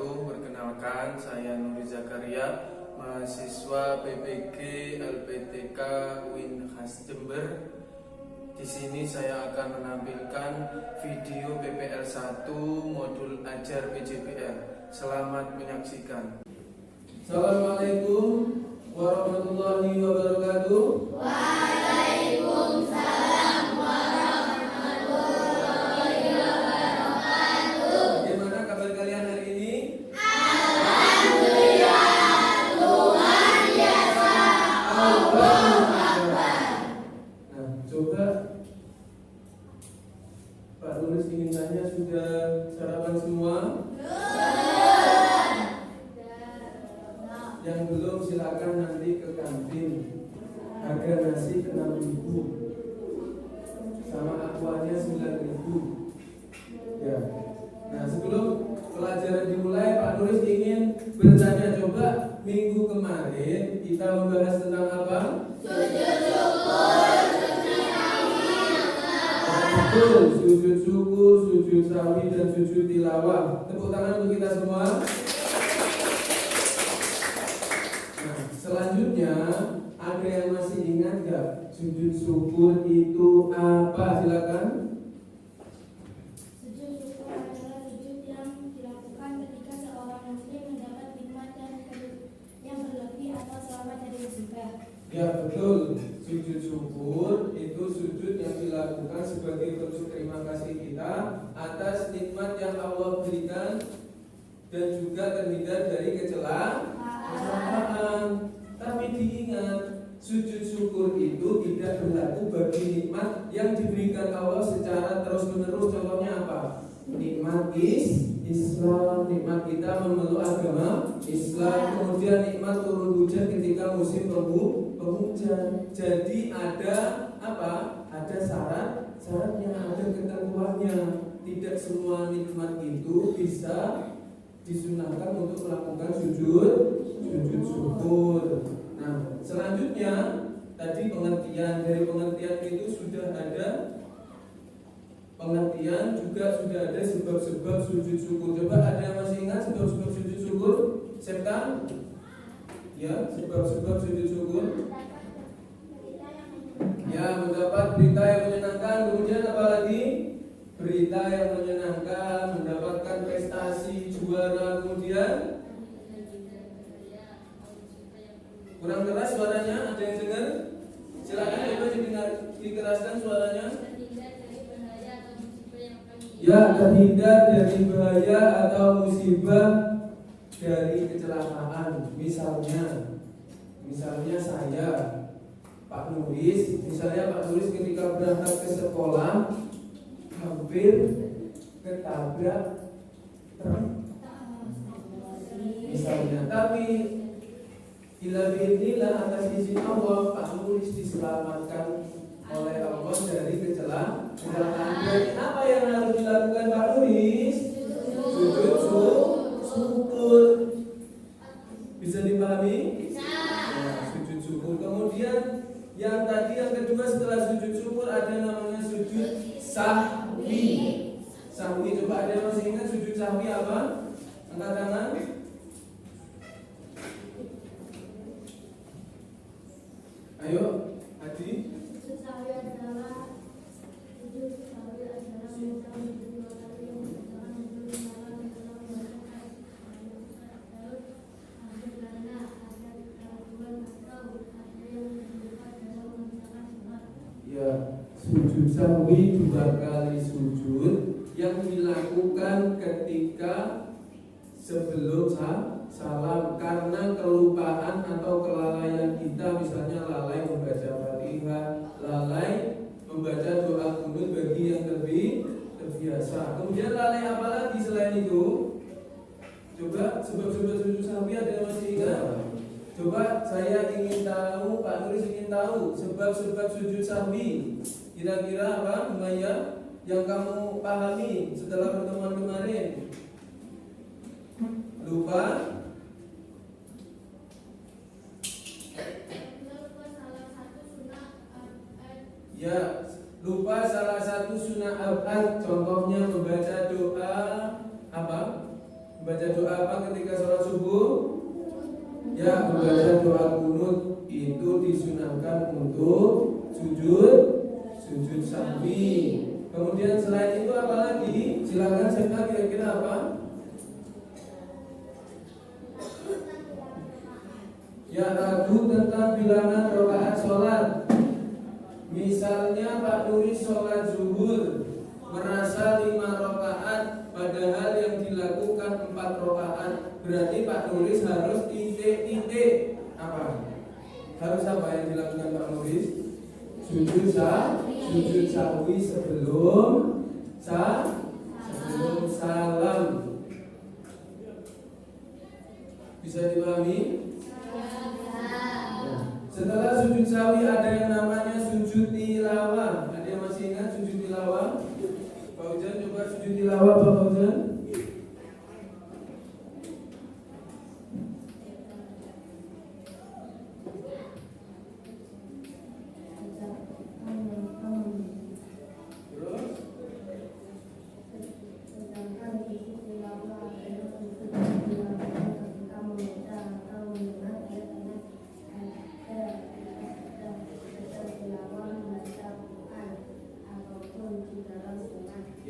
wabarakatuh. Perkenalkan, saya Nuri Zakaria, mahasiswa PPG LPTK UIN Khas Jember. Di sini saya akan menampilkan video PPL 1 modul ajar PJPR. Selamat menyaksikan. Assalamualaikum warahmatullahi wabarakatuh. Waalaikumsalam warahmatullahi wabarakatuh. Bagaimana kabar kalian hari ini? Alhamdulillah, luar biasa. Allahu Akbar. Nah, coba Pak Nulis ingin tanya, sudah sarapan semua? Yang belum silakan nanti ke kantin. Harga nasi 6.000 sama aquanya 9.000. Ya. Nah, sebelum pelajaran dimulai, Pak Nulis ingin bertanya, coba minggu kemarin kita membahas tentang apa? Sujud syukur, sujud sahwi. Betul, sujud syukur, sujud sahwi, dan sujud tilawah. Tepuk tangan untuk kita semua. Nah, selanjutnya ada yang masih ingat nggak sujud syukur itu apa? Silakan. Sujud syukur adalah sujud yang dilakukan ketika seorang muslim mendapat nikmat yang berlebih atau selamat dari musibah. Ya, betul. Sujud syukur itu sujud yang dilakukan sebagai bentuk terima kasih kita atas nikmat yang Allah berikan dan juga terhindar dari kecelakaan. Tapi diingat, sujud syukur itu tidak berlaku bagi nikmat yang diberikan Allah secara terus-menerus. Contohnya apa? Nikmat Islam, nikmat kita memeluk agama Islam, kemudian nikmat turun hujan ketika musim penghujan. Jadi ada apa? Ada syaratnya, ada ketentuannya. Tidak semua nikmat itu bisa disunahkan untuk melakukan sujud syukur. Nah, selanjutnya tadi pengertian, dari pengertian itu sudah ada pengertian, juga sudah ada sebab-sebab sujud syukur. Coba ada yang masih ingat sebab-sebab sujud syukur? Septan? Ya, sebab-sebab sujud syukur. Ya, mendapat berita yang menyenangkan. Kemudian apa lagi? Berita yang menyenangkan, mendapatkan prestasi, juara. Kemudian kurang keras suaranya, ada yang dengar? Silakan coba dikeraskan suaranya. Ya, terhindar dari bahaya atau musibah dari kecelakaan. Misalnya saya, Pak Nuris, ketika berangkat ke sekolah hampir ketabrak truk. Misalnya, tapi bila biidznillah atas izin Allah, Pak Nuris diselamatkan oleh Allah dari kecelakaan. Jadi apa yang harus dilakukan Pak Nuris? Sujud syukur. Bisa dipahami? Nah, sujud syukur. Kemudian yang kedua setelah sujud syukur ada namanya sujud sahwi. Sahwi, coba ada yang masih ingat sujud sahwi apa? Angkat tangan. Ayo, Adi. Sujud sahwi adalah Ya, sujud sahwi 2 kali sujud yang dilakukan ketika sebelum salam karena kelupaan atau kelalaian kita, misalnya lalai membaca Fatihah, lalai membaca doa kunut bagi yang terbiasa. Kemudian lalai apa lagi selain itu? Coba sebab-sebab sujud sahwi ada yang masih ingat? Coba saya ingin tahu, Pak Nuris ingin tahu sebab-sebab sujud sahwi. Kira-kira apa, Maya, yang kamu pahami setelah pertemuan kemarin? Lupa? Ya, lupa salah satu sunnah abad. Contohnya membaca doa apa? Membaca doa apa ketika sholat subuh? Ya, membaca doa kunut itu disunahkan untuk sujud sahwi. Kemudian selain itu apa lagi? Silakan siapa kira-kira apa? Ya, ragu tentang bilangan rakaat sholat. Misalnya Pak Nuri sholat zuhur merasa 5 rakaat, padahal yang dilakukan 4 rakaat. Berarti Pak Nuris harus titik-titik apa? Harus apa yang dilakukan Pak Nuris? Sujud sahwi sebelum salam. Bisa dipahami? Setelah sujud sahwi ada yang namanya sujud tilawah. Ada yang masih ingat sujud tilawah? Pak Ujan coba sujud tilawah, Pak Ujan.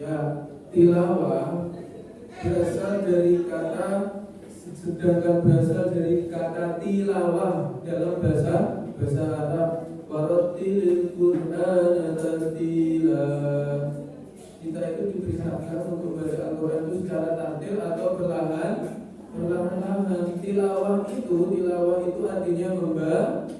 Ya, tilawah berasal dari kata, sedangkan berasal dari kata tilawah dalam bahasa Arab. Warattilil Qur'ana tartila. Kita itu diperintahkan untuk membaca Al-Quran itu secara tartil atau perlahan-lahan. Tilawah itu artinya membaca.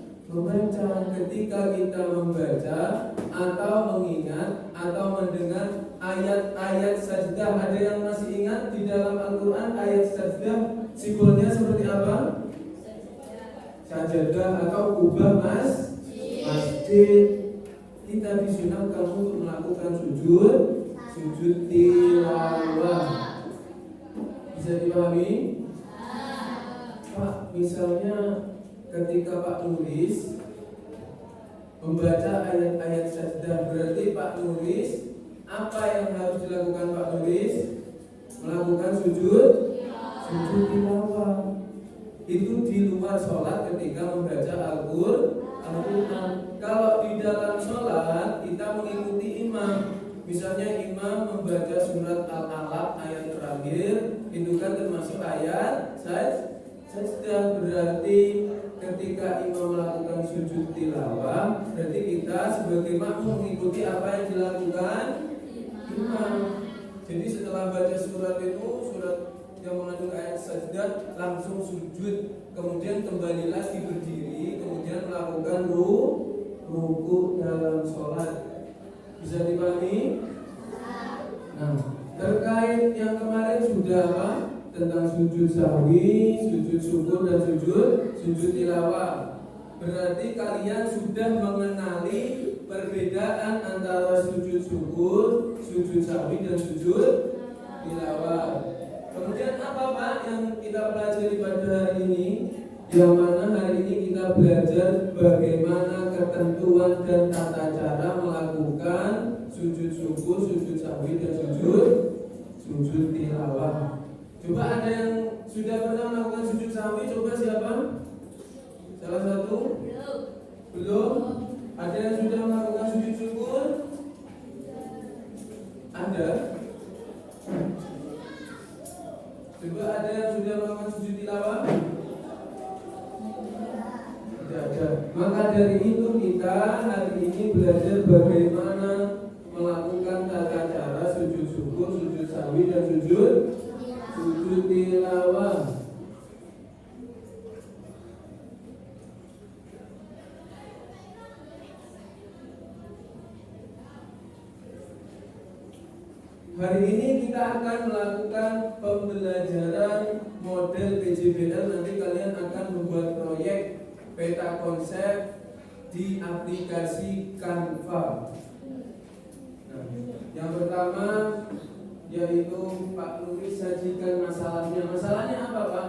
Ketika kita membaca atau mengingat atau mendengar ayat-ayat sajdah. Ada yang masih ingat di dalam Al-Quran ayat sajdah simbolnya seperti apa? Sajadah atau kubah masjid. Kita disunahkan untuk melakukan sujud tilawah. Bisa dipahami? Pak, misalnya ketika Pak nulis membaca ayat-ayat sajdah, berarti Pak nulis apa yang harus dilakukan Pak nulis? Melakukan sujud tilawah. Itu di luar sholat ketika membaca Al-Quran. Kalau di dalam sholat kita mengikuti imam. Misalnya imam membaca surat Al-Alaq ayat terakhir, itu kan termasuk ayat sajdah. Berarti ketika imam melakukan sujud tilawah, berarti kita sebagai makmum mengikuti apa yang dilakukan imam. Jadi setelah baca surat itu, surat yang mengandung ayat sajdah, langsung sujud, kemudian kembali lagi berdiri, kemudian melakukan ruku dalam sholat. Bisa dipahami? Nah, terkait yang kemarin sudah apa? Tentang sujud sahwi, sujud syukur dan sujud tilawah. Berarti kalian sudah mengenali perbedaan antara sujud syukur, sujud sahwi dan sujud tilawah. Kemudian apa Pak yang kita pelajari pada hari ini? Yang mana hari ini kita belajar bagaimana ketentuan dan tata cara melakukan sujud syukur, sujud sahwi dan sujud tilawah. Coba ada yang sudah pernah melakukan sujud sahwi? Coba siapa? Salah satu? Belum? Ada yang sudah melakukan sujud syukur? Ada? Coba ada yang sudah melakukan sujud tilawah? Tidak ada. Maka dari itu kita hari ini belajar bagaimana melakukan tata cara sujud syukur, sujud sahwi dan sujud tilawah. Hari ini kita akan melakukan pembelajaran model PJBL. Nanti kalian akan membuat proyek peta konsep di aplikasi Canva. Nah, yang pertama yaitu Pak Nuris sajikan masalahnya. Masalahnya apa Pak?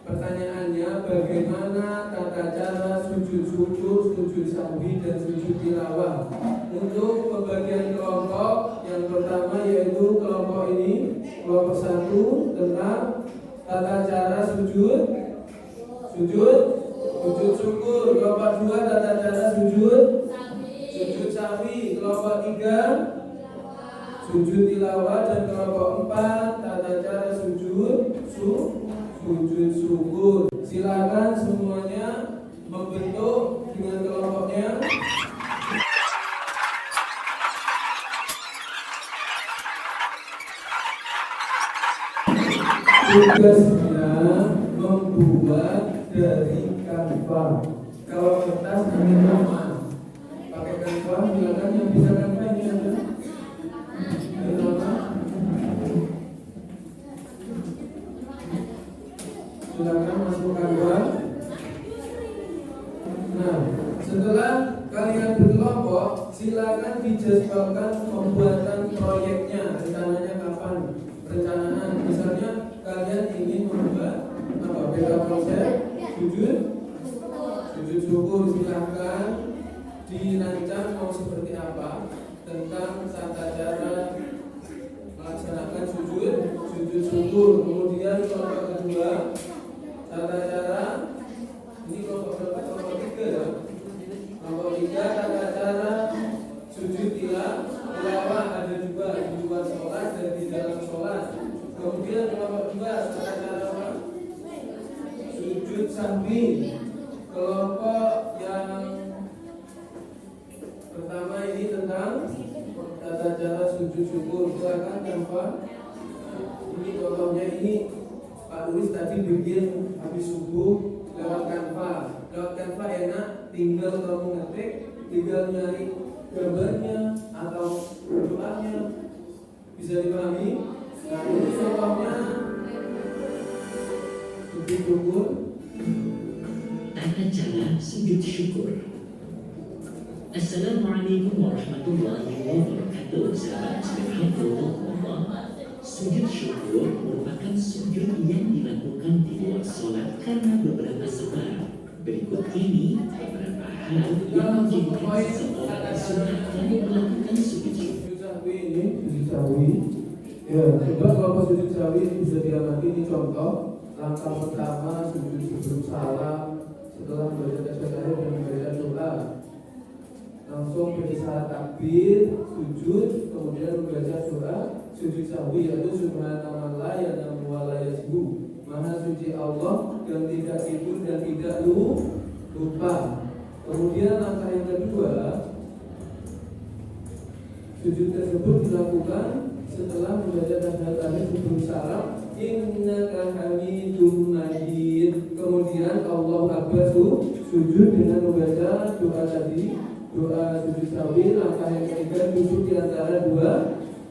Pertanyaannya, bagaimana tata cara sujud syukur, sujud sahwi, dan sujud tilawah? Untuk pembagian kelompok, yang pertama yaitu kelompok ini, kelompok 1 tentang tata cara sujud syukur. Kelompok 2 tata cara sujud sahwi. Kelompok 3 sujud tilawah, dan kelompok 4 tata cara sujud syukur. Silakan semuanya membentuk dengan kelompoknya. Tugasnya membuat dari Canva. Kalau kertas nanti nama. Pakai Canva, silakan yang bisa Canva ini ada. Silakan masuk Canva. Nah, setelah kalian berkelompok, silakan dijadwalkan pembuatan proyeknya. Rencananya kapan? Perencanaan, misalnya kalian ingin membuat beda konsep sujud syukur, silakan dirancang mau seperti apa tentang tata cara melaksanakan sujud syukur. Kemudian kelompok kedua tata cara, ini kelompok berapa? Kelompok 3 ya. Kelompok 3 tata cara sujud tilawah, ada juga di luar sholat dan di dalam sholat. Kemudian kelompok 2 tata cara apa? Sujud sahwi. Kelompok yang pertama ini tentang tata cara sujud syukur. Silakan Canva. Ini contohnya, ini Pak Luis tadi bikin habis subuh lewat Canva. Lewat Canva enak, tinggal kamu ngetik, tinggal nyari gambarnya atau doanya. Bisa dipahami? Nah, ini contohnya sujud syukur. Tata cara sujud syukur. Assalamualaikum warahmatullahi wabarakatuh. Sahabat Bismillahirrahmanirrahim. Sujud syukur merupakan sujud yang dilakukan di luar sholat karena beberapa sebab. Berikut ini beberapa hal yang menjadikan seseorang disunahkan melakukan sujud sahwi. Ini sujud sahwi. Ya, coba kelompok sujud sahwi ini bisa diamati. Ini contoh. Langkah pertama sujud sebelum salam, setelah membaca tasyahudah dan membaca doa, langsung berisarat takbir, sujud, kemudian membaca doa sujud sahwi, yaitu subhanallah ya namu wa la yasbu. Maha suci Allah yang tidak tidur dan tidak lupa. Kemudian langkah yang kedua, sujud tersebut dilakukan setelah membaca tasyahudah sebelum salam, innaka hamidum majid. Kemudian Allah Akbar sujud dengan membaca doa tadi, doa sujud sahwi. Langkah yang ketiga, duduk di antara dua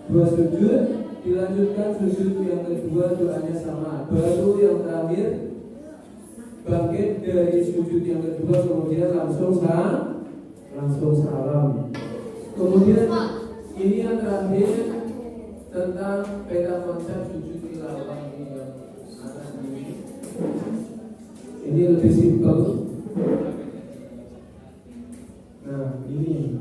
sujud. Dilanjutkan sujud yang kedua, doanya sama. Baru yang terakhir bangkit dari sujud yang kedua, kemudian langsung salam. Kemudian ini yang terakhir tentang beda konsep sujud tilawah ini yang atas ini. Ini lebih simpel. Nah, ini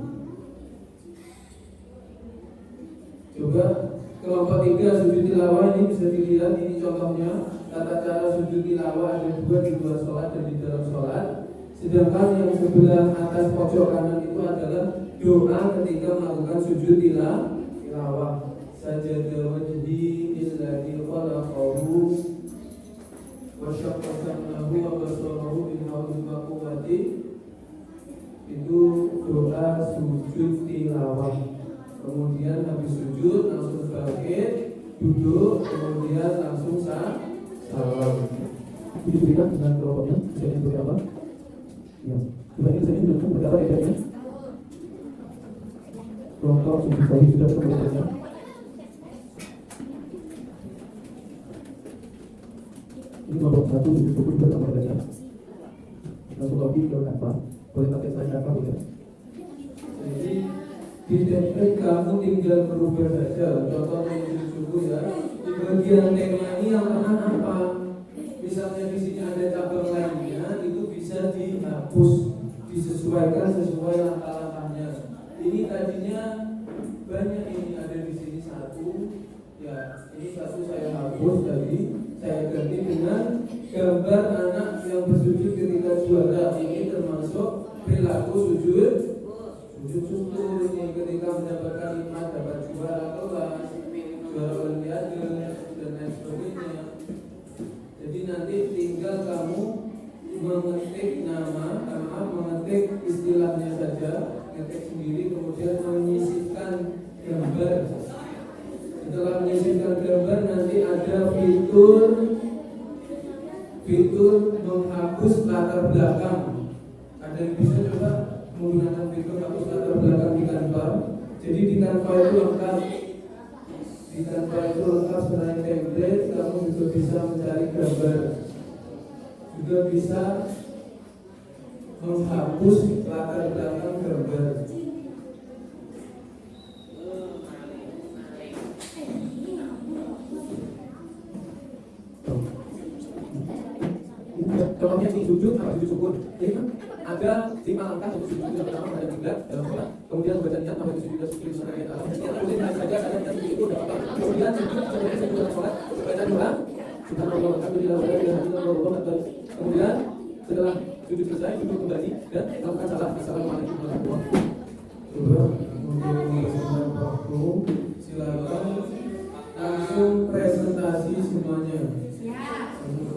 coba kelompok 3 sujud tilawah ini bisa dilihat. Ini contohnya tata cara sujud tilawah, ada dua di luar sholat dan di dalam sholat. Sedangkan yang sebelah atas pojok kanan itu adalah doa ketika melakukan sujud tilawah. Sajada wajhi lillahi khalaqahu wa syaqqa sam'ahu wa basarahu bil hawli wa quwwati. Itu doa sujud tilawah. Kemudian habis sujud langsung bangkit, duduk, kemudian langsung salam. Diberikan dengan kelompoknya, misalnya seperti apa? Ya, dibagi saja dengan seperti apa ya? Kelompok sujud sahwi sudah kelompoknya. Ini kelompok 1 sujud syukur sudah kelompoknya. Langsung lagi ke Canva, boleh pakai slide Canva boleh. Jadi di teknik kamu tinggal berubah saja. Contohnya sujud syukur ya. Di bagian tema ini yang mana apa? misalnya di sini ada cabang lainnya, itu bisa dihapus, disesuaikan sesuai langkah-langkahnya. Ini tadinya banyak, ini ada di sini satu, ya ini satu saya hapus tadi, saya ganti dengan gambar anak yang bersujud ketika juara. Ini termasuk perilaku sujud syukur. Ini ketika mendapatkan nikmat, dapat juara kelas, juara olimpiade dan lain sebagainya. Jadi nanti tinggal kamu mengetik mengetik istilahnya saja, ngetik sendiri, kemudian menyisipkan gambar. Setelah menyisipkan gambar, nanti ada fitur menghapus latar belakang. Ada yang bisa coba menggunakan fitur hapus latar belakang di Canva. Jadi di Canva itu lengkap. Selain template, kamu juga bisa mencari gambar, juga bisa menghapus latar belakang gambar. Contohnya di sujud atau sujud syukur, ini kan ada 5 langkah untuk sujud. Yang pertama ada kiblat dalam sholat, kemudian membaca niat sampai sujud syukur sebagai kita. Niat boleh saja ada niat sujud itu dapat. Kemudian sujud sampai sujud dalam sholat, baca doa, subhanallah, alhamdulillah, wa la ilaha illallah. Kemudian setelah sujud selesai, duduk kembali dan melakukan salam. Assalamualaikum warahmatullahi wabarakatuh. Silakan langsung presentasi semuanya.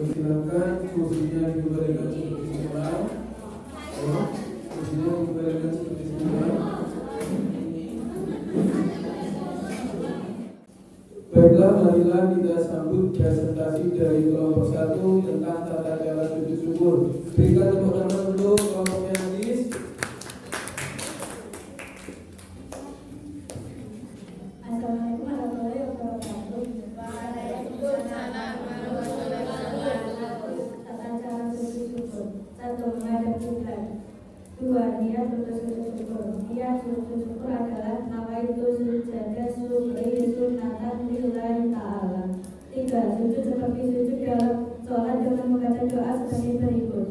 Silakan kursinya diberikan seperti semula. Kursinya diberikan seperti semula. Baiklah, marilah kita sambut presentasi dari kelompok 1 tentang tata cara sujud syukur. Berikan tepuk tangan dulu kelompoknya Hadis. Assalamualaikum warahmatullahi wabarakatuh. Waalaikumsalam warahmatullahi wabarakatuh. Tata cara sujud syukur. 1. Menghadap kiblat. 2. Niat untuk sujud syukur. Niat sujud syukur adalah nawaitu sujadah syukri sunatan lillahi ta'ala. 3. Sujud seperti sujud dalam sholat dengan membaca doa sebagai berikut.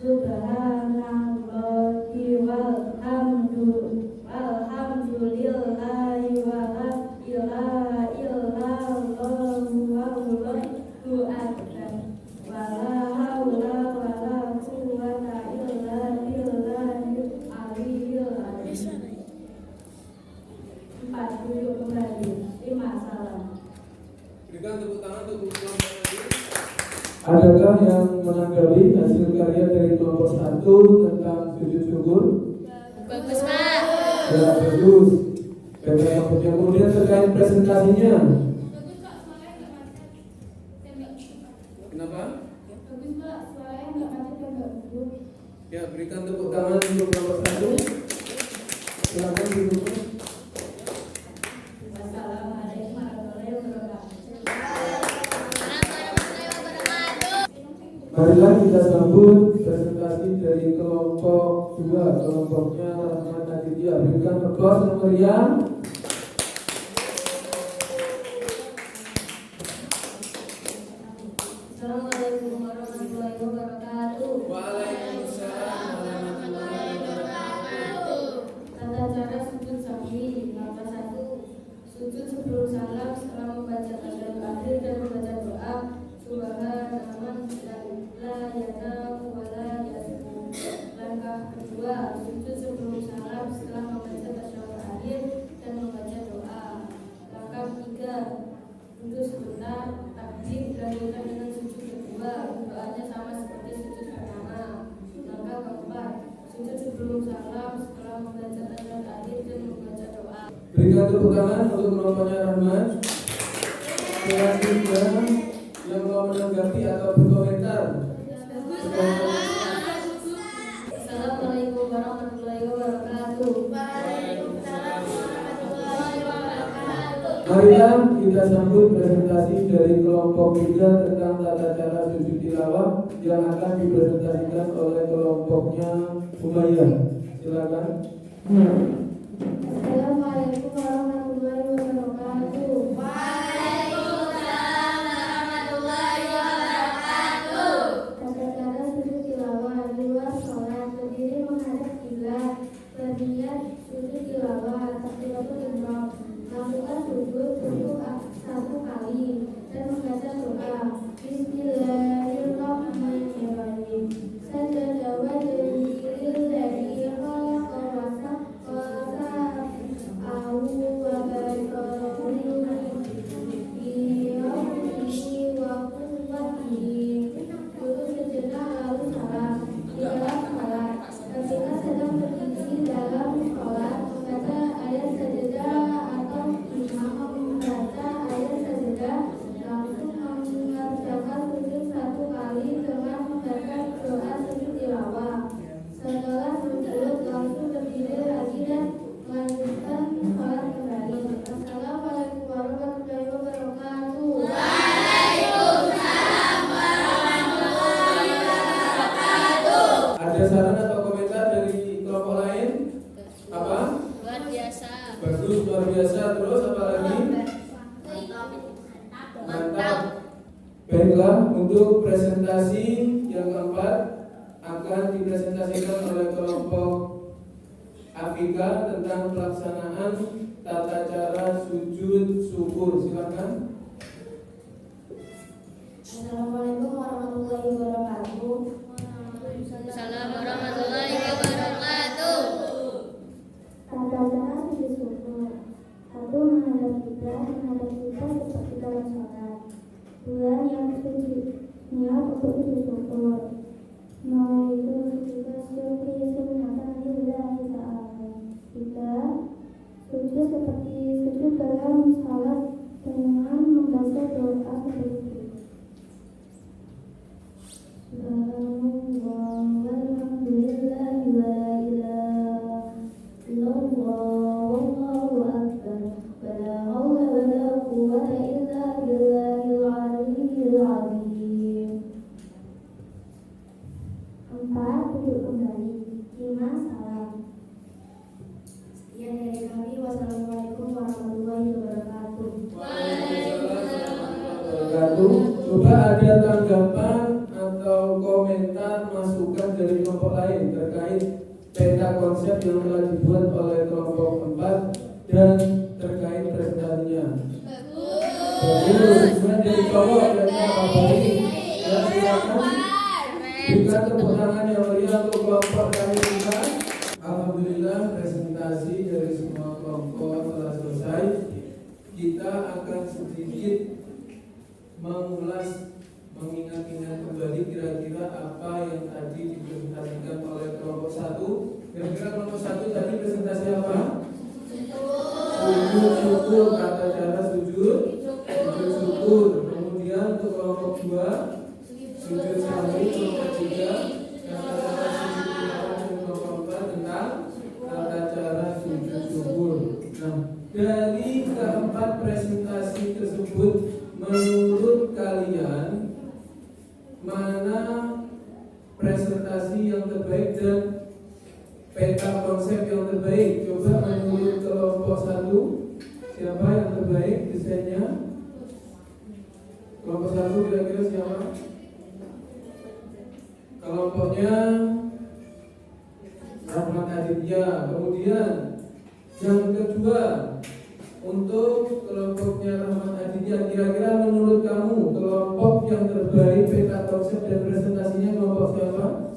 Subhanallahi walhamdulillahi wa la ilaha illallah wallahu akbar. Wa la haula wa la quwwata illa billahil aliyyil azim. 4. Duduk kembali. 5. Salam. Berikan tepuk tangan untuk kelompok Hadis. Adakah yang menanggapi hasil karya dari kelompok 1 tentang sujud syukur? Bagus, Pak. Ya, bagus. Kemudian terkait presentasinya. Kenapa? Bagus, Pak. Suaranya nggak macet dan nggak gugup. Ya, berikan tepuk tangan untuk kelompok 1. Silakan duduk. Wassalamualaikum warahmatullahi wabarakatuh. Warahmatullahi wabarakatuh. Marilah kita sambut presentasi dari kelompok 2, kelompoknya Rahmat Aditya. Berikan applause yang meriah. Assalamualaikum warahmatullahi wabarakatuh. Waalaikumsalam warahmatullahi wabarakatuh. Tata cara sujud sahwi. Langkah 1. Sujud sebelum salam setelah membaca tasyahud akhir dan membaca doa Subhanaman la yanamu wa la yasmu. Langkah 2. Sujud sebelum salam setelah membaca tasyahud akhir dan membaca doa. Langkah 3. Duduk sebentar, takbir, lanjutkan dengan sujud kedua. Doanya sama seperti sujud pertama. Langkah keempat, sujud sebelum salam setelah membaca tasyahud akhir dan membaca doa. Berikan tepuk tangan untuk kelompoknya Rahmat. Selanjutnya yang mau menanggapi atau berkomentar. Assalamualaikum warahmatullahi wabarakatuh. Waalaikumsalam warahmatullahi wabarakatuh. Marilah kita sambut presentasi dari kelompok 3 tentang tata cara sujud tilawah yang akan dipresentasikan oleh kelompoknya Umayyah. Silakan. Assalamualaikum warahmatullahi wabarakatuh. Waalaikumsalam warahmatullahi wabarakatuh. Kemudian sujud tilawah, takbiratul ihram. Lakukan sujud untuk 1 kali dan membaca doa. Bismillahirrahmanirrahim. Sajada wajhil ladzi khalaqa wa sawwa'ahu wa baraka fi rahmatihi wa quwwatihi. Duduk sejenak lalu salam. Di dalam salat, ketika sedang berdiri dalam sholat, membaca ayat sajadah atau imam membaca ayat sajadah, langsung mengerjakan sujud 1 kali dengan membaca doa sujud tilawah. Setelah sujud, langsung berdiri lagi dan melanjutkan sholat kembali. Assalamualaikum warahmatullahi wabarakatuh. Ada saran atau komentar dari kelompok lain? Apa? Luar biasa. Bagus, luar biasa. Terus apa lagi? Mantap. Baiklah, untuk presentasi yang keempat akan dipresentasikan oleh kelompok Afika tentang pelaksanaan tata cara sujud syukur. Silakan. Assalamualaikum warahmatullahi wabarakatuh. Assalamualaikum warahmatullahi wabarakatuh. Tata cara sujud syukur. 1. Menghadap kiblat seperti dalam sholat. 2. Yang sujud niat untuk sujud syukur. Nawaitu sujud syukri sunnatan lillahi ta'ala. 3. Sujud seperti sujud dalam sholat dengan membaca doa seperti Subhanallah walhamdulillah wa la ilaha illallah wallahu akbar wa la hawla wa la quwwata illa billahil aliyyil azim. 4. Duduk kembali. 5. Salam. Sekian dari kami. Wassalamualaikum warahmatullahi wabarakatuh. Coba ada tanggapan atau komentar masukan dari kelompok lain terkait peta konsep yang telah dibuat oleh kelompok 4 dan terkait presentasinya. Bagus. Kemudian dari kelompok yang baik, ya silakan berikan tepuk tangan yang meriah untuk kelompok kami kita. Alhamdulillah, presentasi dari semua kelompok telah selesai. Kita akan sedikit mengulas, mengingat-ingat kembali kira-kira apa yang tadi dipresentasikan oleh kelompok 1. Kira-kira kelompok 1 tadi presentasi apa? Sujud syukur, tata cara sujud syukur. Kemudian untuk kelompok 2 sujud sahwi, kelompok 3 tata cara sujud tilawah, dan kelompok 4 tentang tata cara sujud syukur. Nah, dari keempat presentasi tersebut, menurut kalian mana presentasi yang terbaik dan peta konsep yang terbaik? Coba menurut kelompok 1, siapa yang terbaik desainnya? Kelompok 1 kira-kira siapa? Kelompoknya Rahmat Aditya. Kemudian yang kedua, untuk kelompoknya Rahmat Aditya, kira-kira menurut kamu kelompok yang terbaik peta konsep dan presentasinya kelompok siapa?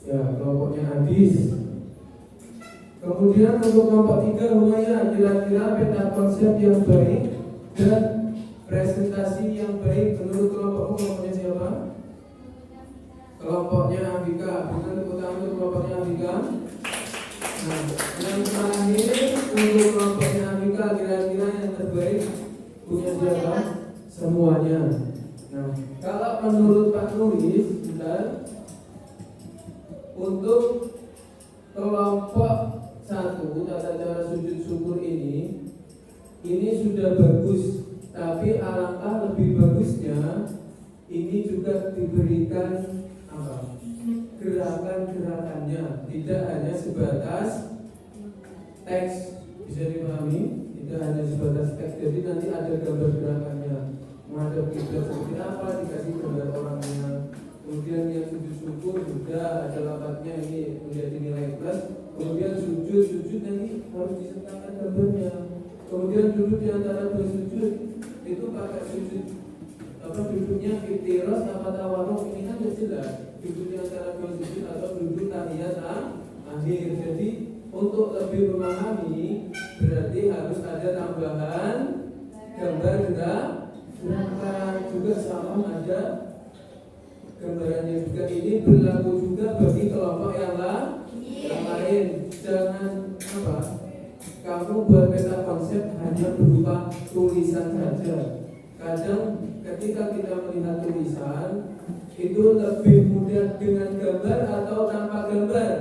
Ya, kelompoknya Adis. Kemudian untuk kelompok 3 Humayah, kira-kira peta konsep yang baik dan presentasi yang baik menurut kelompokmu kelompoknya siapa? Kelompoknya Afika. Dengan tepuk tangan untuk kelompoknya Afika. Nah, yang terakhir untuk kelompoknya Afika, kira-kira yang terbaik punya siapa? Semuanya. Nah, kalau menurut Pak Nuris, bentar, untuk kelompok 1 tata cara sujud syukur ini sudah bagus, tapi alangkah lebih bagusnya ini juga diberikan gerakan-gerakannya, tidak hanya sebatas teks, bisa dipahami, tidak hanya sebatas teks. Jadi nanti ada gambar gerakannya, menghadap kiblat seperti apa, dikasih gambar orangnya, Kemudian yang sujud syukur sudah ada lafadznya, ini menjadi nilai plus. Kemudian sujud nanti harus disertakan gambarnya. Kemudian duduk di antara dua sujud itu pakai sujud duduknya iftiros apa tawarruk, ini kan sudah jelas. Duduk di antara dua sujud atau duduk tahiyat akhir. Jadi untuk lebih memahami berarti harus ada tambahan gambar gerakan juga sama ada gambarannya juga. Ini berlaku juga bagi kelompok yang lain. Jangan kamu buat peta konsep hanya berupa tulisan saja. Kadang ketika kita melihat tulisan itu lebih mudah dengan gambar atau tanpa gambar.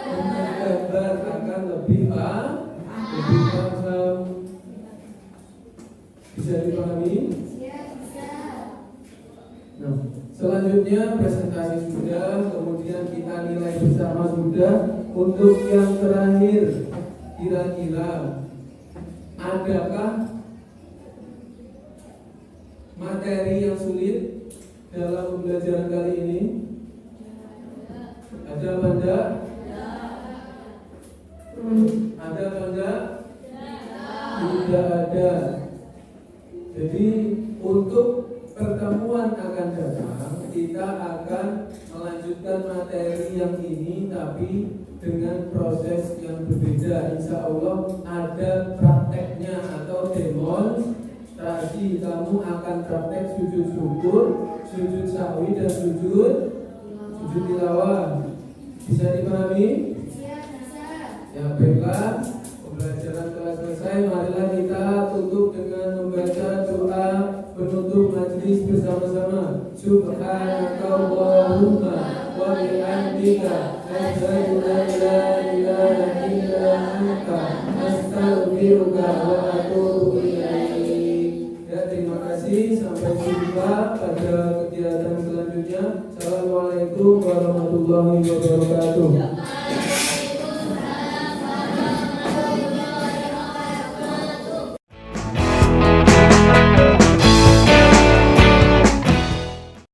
Dengan gambar akan lebih paham. Bisa dipahami? Nah, selanjutnya presentasi sudah, kemudian kita nilai bersama sudah. Untuk yang terakhir, kira-kira adakah materi yang sulit dalam pembelajaran kali ini? Ada apa enggak? Ada apa enggak? Tidak ada. Jadi untuk pertemuan akan datang kita akan melanjutkan materi yang ini tapi dengan proses yang berbeda. Insya Allah ada prakteknya atau demonstrasi. Kamu akan praktek sujud syukur, sujud sahwi dan sujud tilawah. Bisa dipahami? Ya baiklah. Pembelajaran telah selesai. Marilah kita tutup dengan membaca doa penutup majelis bersama-sama. Subhanakallahumma wa bihamdika asyhadu an la ilaha illa anta astaghfiruka wa atubu ilaik. Ya, terima kasih. Sampai jumpa pada kegiatan selanjutnya. Assalamualaikum warahmatullahi wabarakatuh.